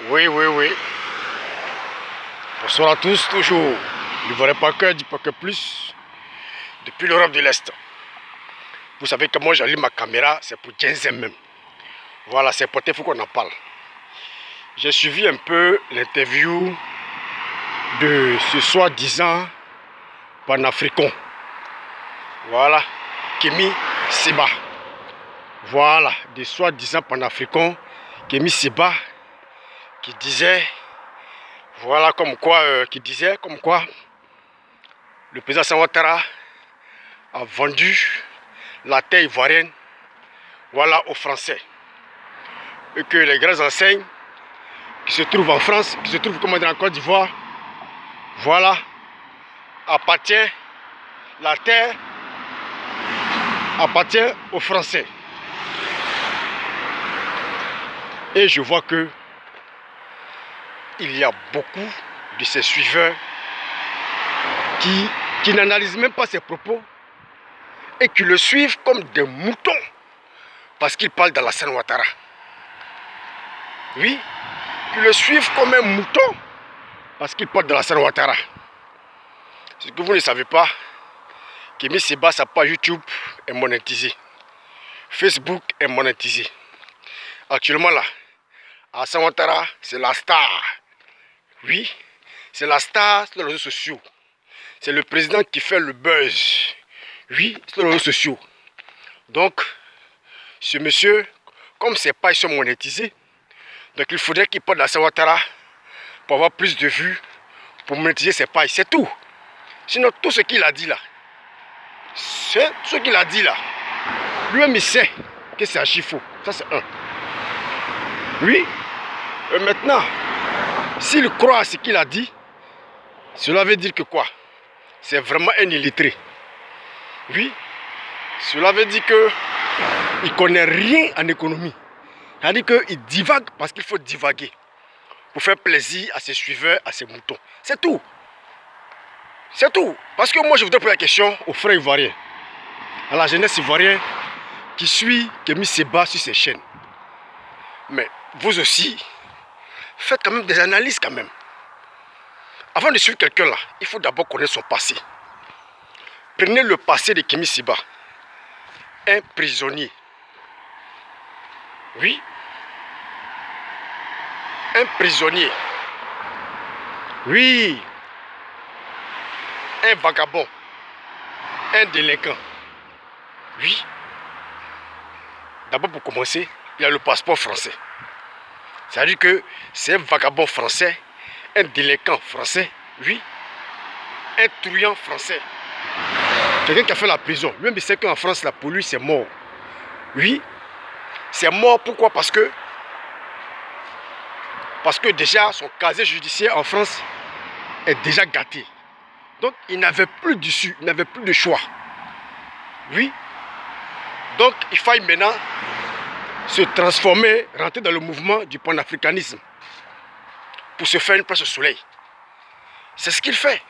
Oui, oui, oui. Bonsoir à tous, toujours. L'Ivoirien Parker dit Parker Plus, depuis l'Europe de l'Est. Vous savez que moi j'allume ma caméra, c'est pour 15 même. Voilà, c'est important, il faut qu'on en parle. J'ai suivi un peu l'interview de ce soi-disant panafricain. Voilà, Kémi Séba. Voilà, des soi-disant panafricains, Kémi Séba, qui disait, voilà comme quoi, le président Alassane Ouattara a vendu la terre ivoirienne, voilà, aux Français. Et que les grandes enseignes qui se trouvent en France, qui se trouvent comme en Côte d'Ivoire, voilà, la terre appartient aux Français. Et je vois que il y a beaucoup de ces suiveurs qui n'analysent même pas ses propos et qui le suivent comme des moutons parce qu'il parle d'Alassane Ouattara. Oui, qui le suivent comme un mouton parce qu'il parle d'Alassane Ouattara. Ce que vous ne savez pas, Kémi Séba, sa page YouTube est monétisée. Facebook est monétisé. Actuellement là, Alassane Ouattara, c'est la star. Oui, c'est la star sur les réseaux sociaux. C'est le président qui fait le buzz. Oui, sur les réseaux sociaux. Donc, ce monsieur, comme ses pages sont monétisées, donc il faudrait qu'il parle d'Alassane Ouattara pour avoir plus de vues, pour monétiser ses pages. C'est tout. Sinon, tout ce qu'il a dit là, lui-même il sait que c'est archi faux. Ça c'est un. Oui. Et maintenant, s'il croit à ce qu'il a dit, cela veut dire que quoi? C'est vraiment un illettré. Oui. Cela veut dire que il connaît rien en économie. C'est-à-dire qu'il divague parce qu'il faut divaguer. Pour faire plaisir à ses suiveurs, à ses moutons. C'est tout. C'est tout. Parce que moi je voudrais poser la question aux frères ivoiriens, à la jeunesse ivoirienne qui suit Kémi Séba sur ses chaînes. Mais vous aussi, faites quand même des analyses quand même. Avant de suivre quelqu'un là, il faut d'abord connaître son passé. Prenez le passé de Kémi Séba. Un prisonnier. Oui. Un prisonnier. Oui. Un vagabond. Un délinquant. Oui. D'abord pour commencer, il a le passeport français. C'est-à-dire que c'est un vagabond français, un délinquant français, oui, un truand français. Quelqu'un qui a fait la prison. Lui-même il sait qu'en France, là, pour lui, c'est mort. Oui, c'est mort. Pourquoi? Parce que déjà, son casier judiciaire en France est déjà gâté. Donc, il n'avait plus d'issue, il n'avait plus de choix. Oui. Donc, il faille maintenant se transformer, rentrer dans le mouvement du panafricanisme pour se faire une place au soleil. C'est ce qu'il fait.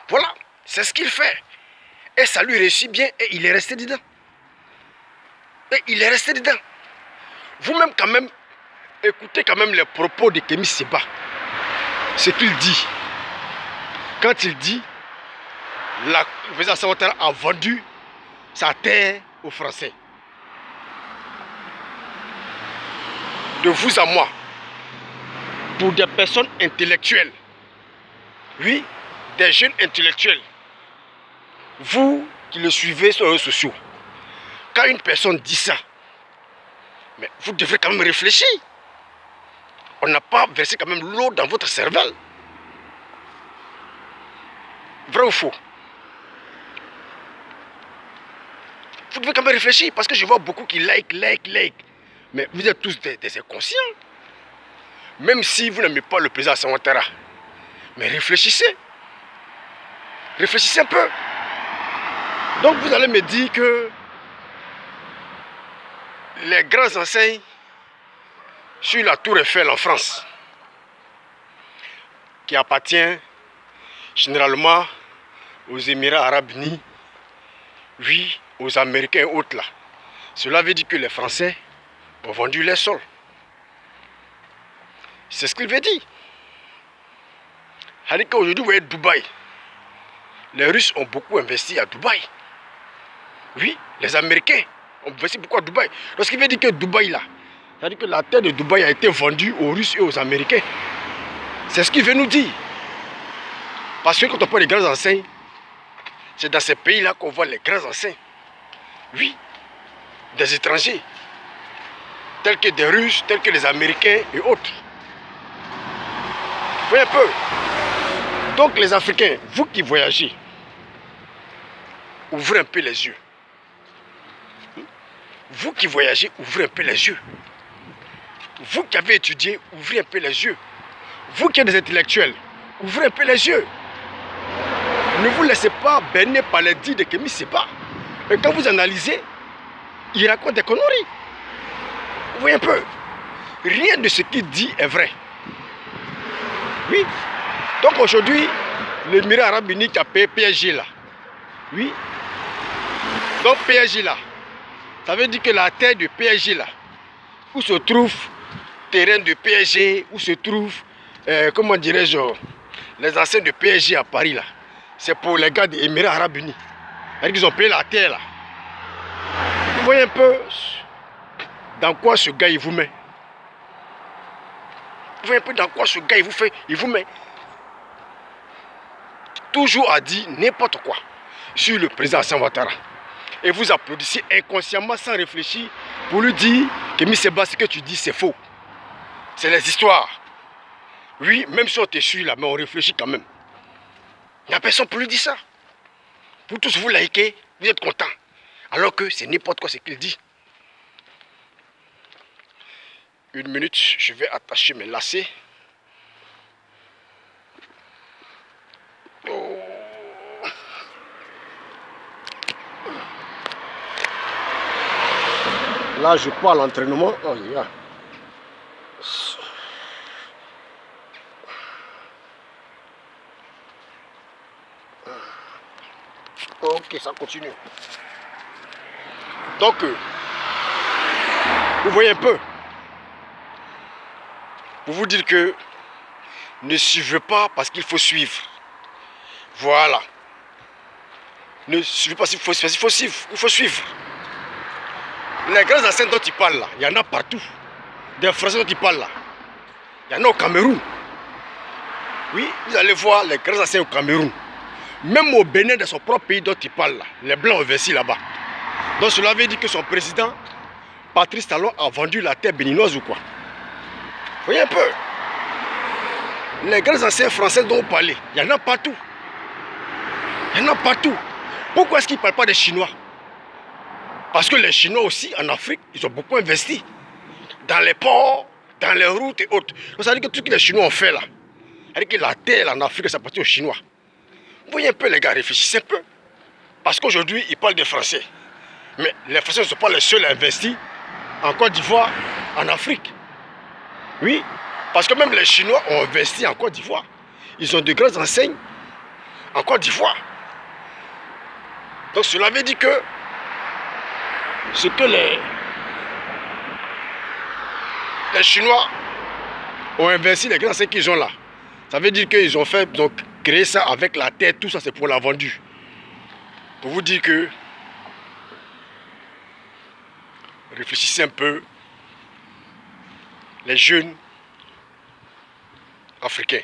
Voilà, c'est ce qu'il fait. Et ça lui réussit bien et il est resté dedans. Et il est resté dedans. Vous-même quand même, écoutez quand même les propos de Kémi Séba. Ce qu'il dit. Quand il dit, le président Alassane Ouattara a vendu sa terre aux Français. De vous à moi, pour des personnes intellectuelles, oui, des jeunes intellectuels, vous qui le suivez sur les réseaux sociaux, quand une personne dit ça, mais vous devrez quand même réfléchir. On n'a pas versé quand même l'eau dans votre cervelle. Vrai ou faux? Vous devez quand même réfléchir parce que je vois beaucoup qui like. Mais vous êtes tous des inconscients. Même si vous n'aimez pas le président Alassane Ouattara, mais réfléchissez. Réfléchissez un peu. Donc vous allez me dire que les grandes enseignes sur la Tour Eiffel en France, qui appartient généralement aux Émirats Arabes Unis, oui, aux Américains et autres là, cela veut dire que les Français ont vendu les sols. C'est ce qu'il veut dire. C'est-à-dire qu'aujourd'hui, vous voyez Dubaï. Les Russes ont beaucoup investi à Dubaï. Oui, les Américains ont investi beaucoup à Dubaï. Donc ce qui veut dire que Dubaï là, c'est-à-dire que la terre de Dubaï a été vendue aux Russes et aux Américains. C'est ce qu'il veut nous dire. Parce que quand on parle des grandes enseignes, c'est dans ces pays-là qu'on voit les grandes enseignes. Oui, des étrangers, tels que des Russes, tels que les Américains et autres. Vous voyez un peu. Donc les Africains, vous qui voyagez, ouvrez un peu les yeux. Vous qui voyagez, ouvrez un peu les yeux. Vous qui avez étudié, ouvrez un peu les yeux. Vous qui êtes des intellectuels, ouvrez un peu les yeux. Ne vous laissez pas berner par les dits de Kémy Séba. Et quand vous analysez, il raconte des conneries. Vous voyez un peu. Rien de ce qu'il dit est vrai. Oui. Donc aujourd'hui, l'Émirat arabe uni qui a payé PSG là. Oui. Donc PSG là, ça veut dire que la terre de PSG là, où se trouve le terrain de PSG, où se trouve, comment dirais-je, les anciens de PSG à Paris là, c'est pour les gars des Émirats arabes unis. C'est-à-dire qu'ils ont payé la terre là. Vous voyez un peu dans quoi ce gars il vous met. Vous voyez un peu dans quoi ce gars il vous met. Toujours à dire n'importe quoi sur le président Alassane Ouattara. Et vous applaudissez inconsciemment sans réfléchir pour lui dire que Kémy Séba, ce que tu dis c'est faux. C'est les histoires. Oui, même si on te suit là, mais on réfléchit quand même. Il n'y a personne pour lui dire ça. Vous tous vous likez, vous êtes contents. Alors que c'est n'importe quoi ce qu'il dit. Une minute, je vais attacher mes lacets. Oh. Là, je pars à l'entraînement. Oh, yeah. Ok, ça continue. Donc, vous voyez un peu. Pour vous dire que ne suivez pas parce qu'il faut suivre. Voilà. Ne suivez pas s'il faut suivre. Il faut suivre. Les grands enseignes dont il parle là, il y en a partout. Des Français dont il parle là. Il y en a au Cameroun. Oui, vous allez voir les grands enseignes au Cameroun. Même au Bénin, de son propre pays dont il parle là, les Blancs ont investi là-bas. Donc cela veut dire que son président, Patrice Talon, a vendu la terre béninoise ou quoi. Vous voyez un peu. Les grands anciens français dont on parlait, il y en a partout. Il y en a partout. Pourquoi est-ce qu'ils ne parlent pas des Chinois? Parce que les Chinois aussi, en Afrique, ils ont beaucoup investi. Dans les ports, dans les routes et autres. Donc ça veut dire que tout ce que les Chinois ont fait là, ça veut dire que la terre en Afrique, ça appartient aux Chinois. Vous voyez un peu les gars, réfléchissez un peu. Parce qu'aujourd'hui, ils parlent des Français. Mais les Français ne sont pas les seuls à investir en Côte d'Ivoire, en Afrique. Oui, parce que même les Chinois ont investi en Côte d'Ivoire. Ils ont de grandes enseignes en Côte d'Ivoire. Donc cela veut dire que ce que les Chinois ont investi, les grandes enseignes qu'ils ont là, ça veut dire qu'ils ont fait, donc créer ça avec la terre, tout ça c'est pour la vendue. Pour vous dire que réfléchissez un peu, les jeunes africains,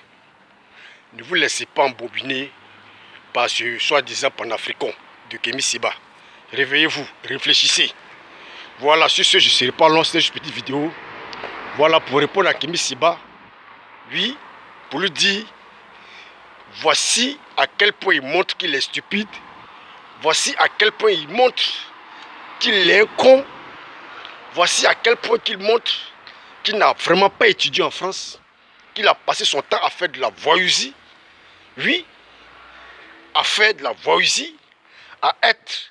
ne vous laissez pas embobiner par ce soi-disant panafricain de Kémy Séba. Réveillez-vous, réfléchissez. Voilà, sur ce, je ne serai pas long, c'est une petite vidéo. Voilà, pour répondre à Kémy Séba, oui, pour lui dire, voici à quel point il montre qu'il est stupide, voici à quel point il montre qu'il est un con, voici à quel point il montre qu'il n'a vraiment pas étudié en France, qu'il a passé son temps à faire de la voyousie, oui, à faire de la voyousie, à être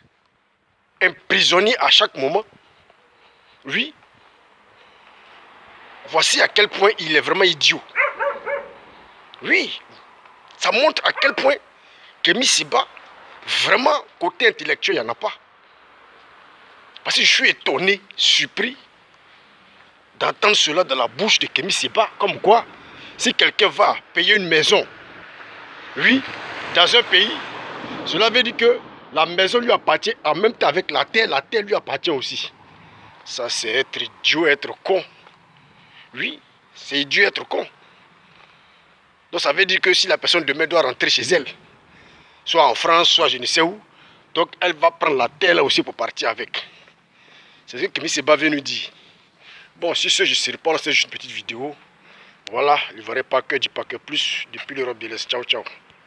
un prisonnier à chaque moment, oui. Voici à quel point il est vraiment idiot. Oui, ça montre à quel point Kémy Séba, vraiment, côté intellectuel, il n'y en a pas. Parce que je suis étonné, surpris, d'entendre cela dans la bouche de Kémy Séba, comme quoi, si quelqu'un va payer une maison, oui, dans un pays, cela veut dire que la maison lui appartient en même temps avec la terre lui appartient aussi. Ça, c'est être idiot, être con. Oui, c'est idiot, être con. Donc ça veut dire que si la personne demain doit rentrer chez elle, soit en France, soit je ne sais où, donc elle va prendre la terre là aussi pour partir avec. C'est ce que Kémy Séba vient nous dire. Bon, si ce, je ne sais pas, c'est juste une petite vidéo. Voilà, il ne verrait pas que, dis pas que plus depuis l'Europe de l'Est. Ciao, ciao.